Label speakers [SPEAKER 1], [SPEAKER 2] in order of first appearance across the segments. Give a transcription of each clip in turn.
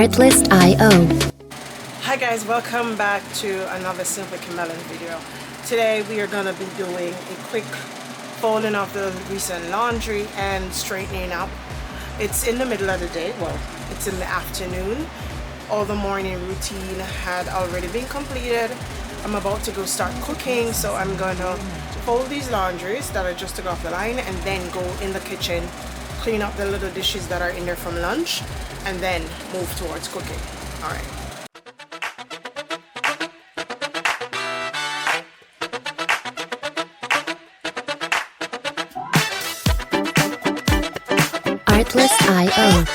[SPEAKER 1] Artlist.io.
[SPEAKER 2] Hi guys, welcome back to another Simply Kamellen video. Today we are going to be doing a quick folding of the recent laundry and straightening up. It's in the middle of the day, well, it's in the afternoon. All the morning routine had already been completed. I'm about to go start cooking, so I'm going to fold these laundries that I just took off the line and then go in the kitchen, clean up the little dishes that are in there from lunch, and then move towards cooking. All right.
[SPEAKER 1] Artlist.io.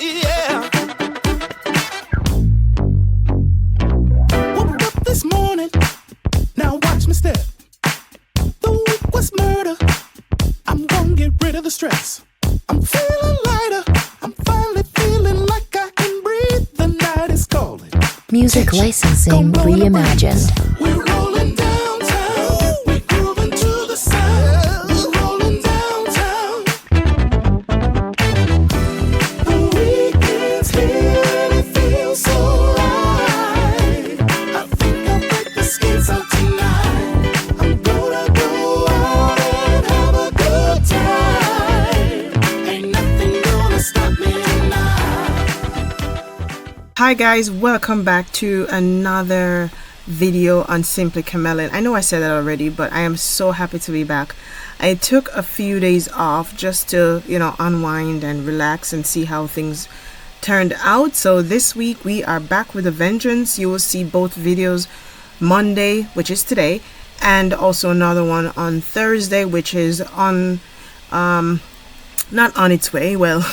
[SPEAKER 3] Yeah. Woke up this morning, now watch me step. The week was murder, I'm gonna get rid of the stress. I'm feeling lighter, I'm finally feeling like I can breathe. The night is calling.
[SPEAKER 1] Music licensing reimagined.
[SPEAKER 3] We're rolling downtown, we're grooving to the sound. We're rolling downtown. The weekend's here and it feels so right. I think I'll break the skates out tonight. I'm gonna go out and have a good time. Ain't nothing gonna stop me tonight.
[SPEAKER 2] Hi guys, welcome back to another video on Simply Kamellen. I know I said that already, but I am so happy to be back. I took a few days off just to, unwind and relax and see how things turned out. So this week we are back with a vengeance. You will see both videos Monday, which is today, and also another one on Thursday, which is on not on its way, well,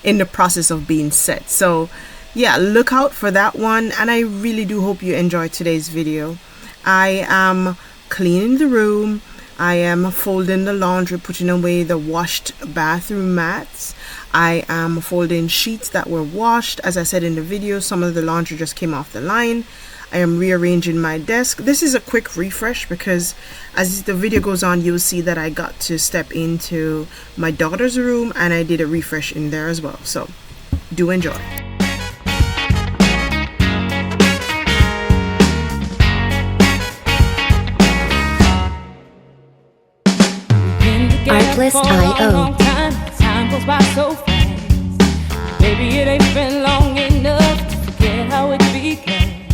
[SPEAKER 2] in the process of being set. So yeah, look out for that one, and I really do hope you enjoyed today's video. I am cleaning the room, I am folding the laundry, putting away the washed bathroom mats, I am folding sheets that were washed. As I said in the video, some of the laundry just came off the line. I am rearranging my desk. This is a quick refresh because as the video goes on, you'll see that I got to step into my daughter's room and I did a refresh in there as well. So do enjoy.
[SPEAKER 1] Artlist.io.
[SPEAKER 4] Time goes by so fast. Baby, it ain't been long enough to forget how it began.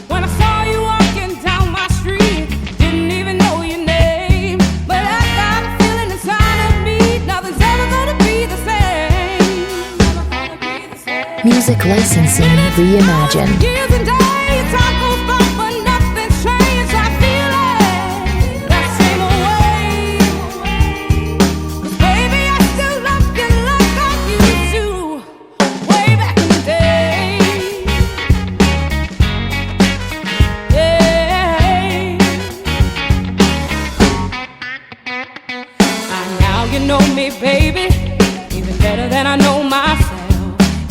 [SPEAKER 4] When I saw you walking down my street, didn't even know your name, but I got a feeling inside of me, nothing's ever gonna be the same.
[SPEAKER 1] Music licensing reimagined.
[SPEAKER 4] Years and days, time goes by, but nothing's changed. I feel it that same way. 'Cause baby, I still love you like I used to, way back in the day. Yeah. Now you know me, baby, even better than I know myself.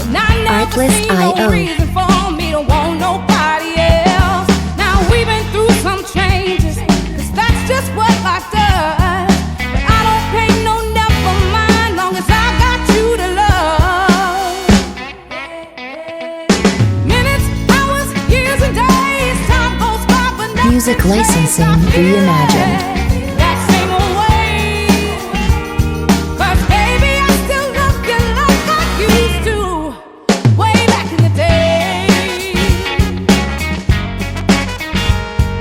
[SPEAKER 4] And I never see no
[SPEAKER 1] Artlist.io.
[SPEAKER 4] reason for me to want nobody else. Now we've been through some changes, 'cause that's just what life does. But I don't pay no never mind, long as I got you to love. Minutes, hours, years and days, time goes by, but nothing
[SPEAKER 1] Music licensing
[SPEAKER 4] changes. I feel
[SPEAKER 1] reimagined.
[SPEAKER 4] it that same way. 'Cause baby, I still love you like I used to, way back in the day.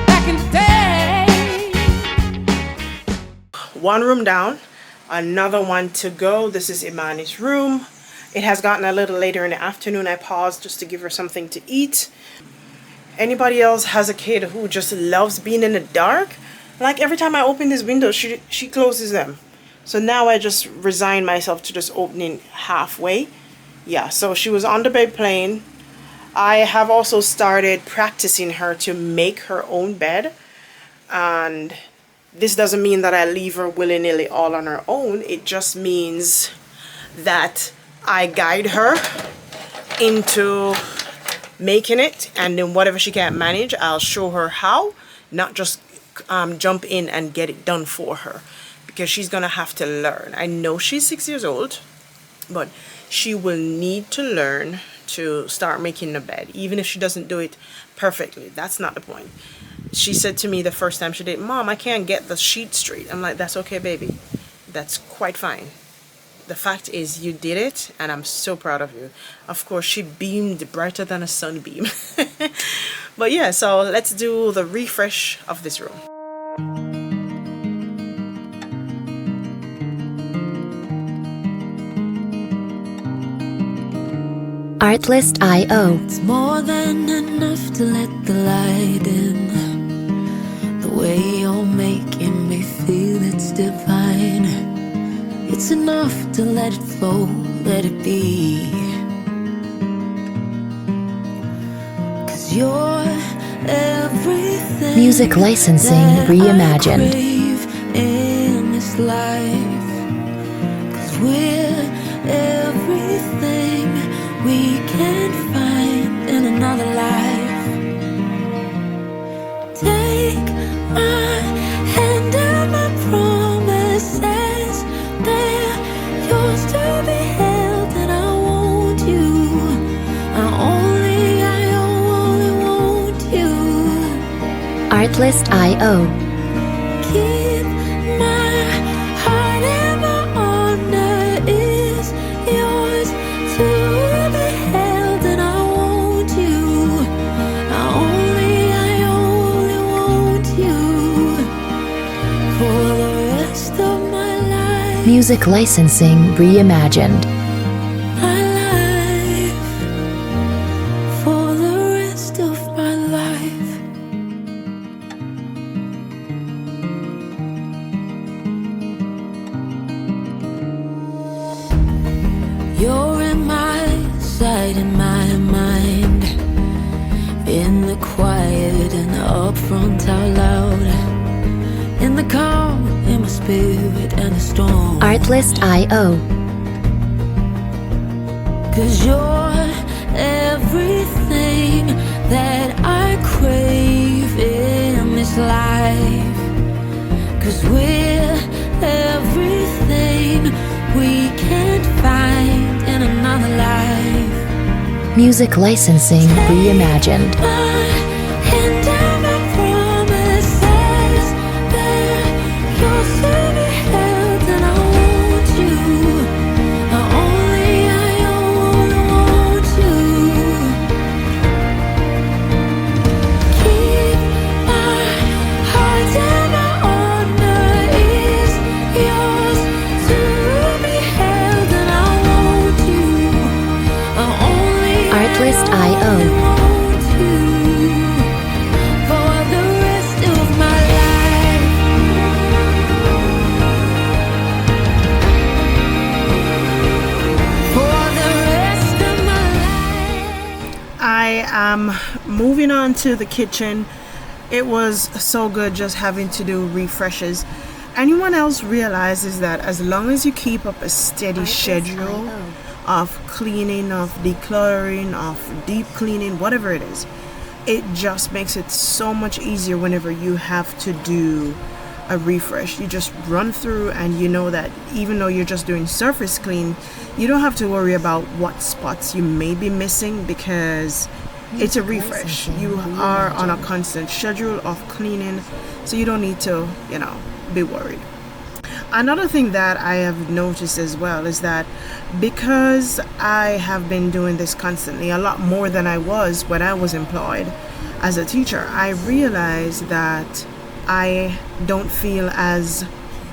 [SPEAKER 4] Back in the day.
[SPEAKER 2] One room down, another one to go. This is Imani's room. It has gotten a little later in the afternoon. I paused just to give her something to eat. Anybody else has a kid who just loves being in the dark? Like every time I open this window, she closes them. So now I just resign myself to just opening halfway. Yeah, so she was on the bed playing. I have also started practicing her to make her own bed. And this doesn't mean that I leave her willy-nilly all on her own. It just means that I guide her into making it, and then whatever she can't manage, I'll show her how, not just jump in and get it done for her, because she's gonna have to learn. I know she's 6 years old, but she will need to learn to start making the bed, even if she doesn't do it perfectly. That's not the point. She said to me the first time she did, "Mom, I can't get the sheet straight." I'm like, "That's okay, baby. That's quite fine. The fact is you did it, and I'm so proud of you." Of course, she beamed brighter than a sunbeam. But yeah, so let's do the refresh of this room.
[SPEAKER 1] Artlist.io.
[SPEAKER 5] It's more than enough to let the light in. The way you're making me feel, it's divine. It's enough to let it flow, let it be. 'Cause you're everything.
[SPEAKER 1] Music licensing
[SPEAKER 5] that
[SPEAKER 1] reimagined.
[SPEAKER 5] I crave in this life. 'Cause we're everything we can find in another life. Take my hand and my promises, they're yours to be held, and I want you. I only want you.
[SPEAKER 1] Artlist.io.
[SPEAKER 5] Keep my heart and my honor is yours to be held, and I want you. I only want you for the rest of my life.
[SPEAKER 1] Music licensing reimagined.
[SPEAKER 5] My life, for the rest of my life. You're in my sight, in my mind, in the quiet and the upfront out loud, in the calm, in my spirit and the storm.
[SPEAKER 1] Artlist.io.
[SPEAKER 5] 'Cause you're everything that I crave in this life. 'Cause we're everything we can't find in another life.
[SPEAKER 1] Music licensing reimagined.
[SPEAKER 5] My hand and my promises, they're yours to be held, and I want you. I only want you. Keep my heart and my honor is yours to be held, and I want you. I only
[SPEAKER 1] Artlist.io.
[SPEAKER 5] want you for the rest of my life. For the rest of my life.
[SPEAKER 2] I am moving on to the kitchen. It was so good just having to do refreshes. Anyone else realizes that as long as you keep up a steady schedule of cleaning, of decluttering, of deep cleaning, whatever it is, it just makes it so much easier whenever you have to do a refresh. You just run through, and you know that even though you're just doing surface clean, you don't have to worry about what spots you may be missing, because it's a refresh. You are on a constant schedule of cleaning, so you don't need to, be worried. Another thing that I have noticed as well is that because I have been doing this constantly, a lot more than I was when I was employed as a teacher, I realized that I don't feel as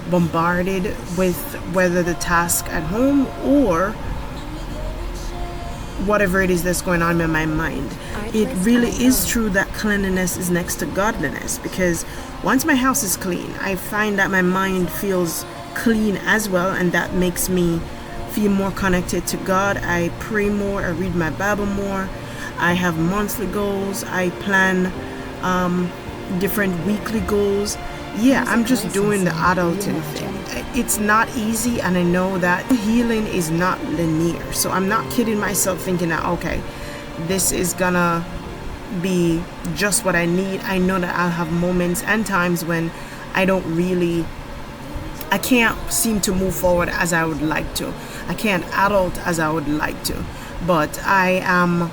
[SPEAKER 2] bombarded with whether the task at home or whatever it is that's going on in my mind. It really is true that cleanliness is next to godliness, because once my house is clean, I find that my mind feels clean as well, and that makes me feel more connected to God. I pray more, I read my Bible more, I have monthly goals, I plan different weekly goals. Yeah, I'm just doing the adulting thing. It's not easy, and I know that healing is not linear. So I'm not kidding myself thinking that, okay, this is gonna be just what I need. I know that I'll have moments and times when I can't seem to move forward as I would like to. I can't adult as I would like to. but I am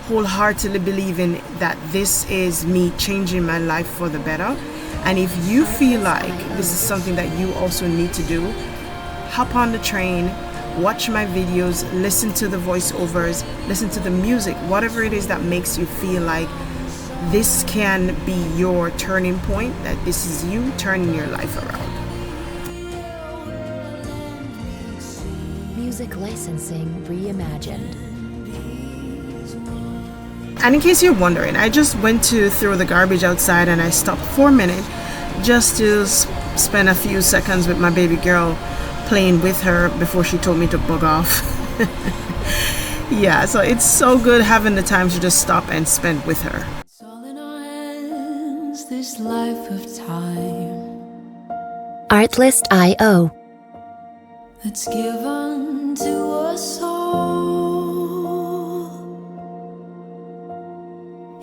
[SPEAKER 2] wholeheartedly believing that this is me changing my life for the better. And if you feel like this is something that you also need to do, hop on the train, watch my videos, listen to the voiceovers, listen to the music, whatever it is that makes you feel like this can be your turning point, that this is you turning your life around.
[SPEAKER 1] Music licensing reimagined.
[SPEAKER 2] And in case you're wondering, I just went to throw the garbage outside and I stopped for a minute just to spend a few seconds with my baby girl, playing with her before she told me to bug off. Yeah, so it's so good having the time to just stop and spend with her.
[SPEAKER 5] It's all in our hands, this life of time
[SPEAKER 1] Artlist.io.
[SPEAKER 5] that's given to us all.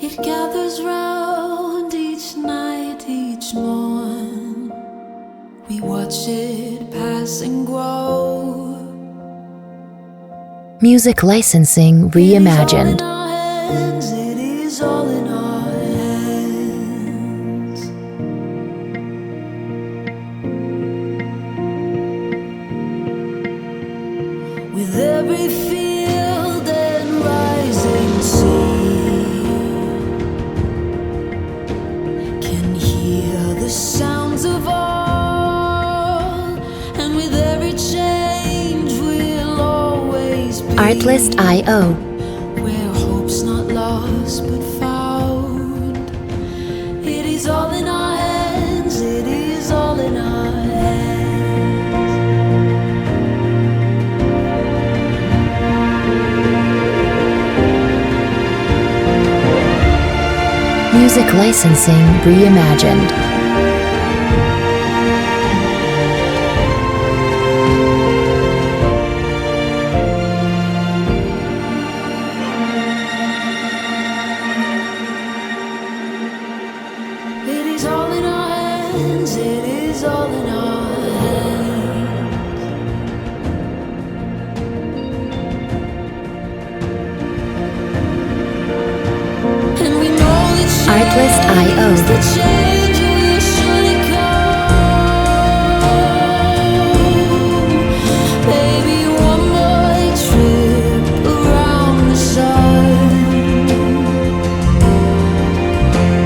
[SPEAKER 5] It gathers round each night, each morn. We watch it pass and grow.
[SPEAKER 1] Music licensing reimagined.
[SPEAKER 5] It is all in our hands. With every field and rising sea, can hear the sounds of all, and with every change we'll always be
[SPEAKER 1] Artlist.io.
[SPEAKER 5] where hope's not lost but found. It is all in our hands, it is all in our hands.
[SPEAKER 1] Music licensing reimagined.
[SPEAKER 5] It is all in our hands, it is all in our hands. And we know that
[SPEAKER 1] Artlist.io.
[SPEAKER 5] the change will surely come. Baby, one more trip around the sun.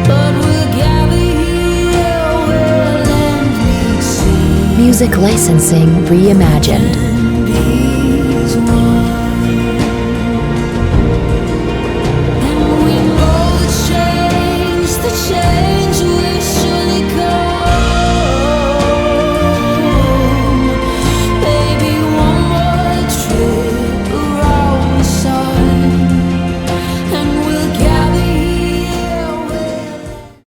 [SPEAKER 5] But we'll gather here where land meets sea.
[SPEAKER 1] Music licensing reimagined.
[SPEAKER 5] And be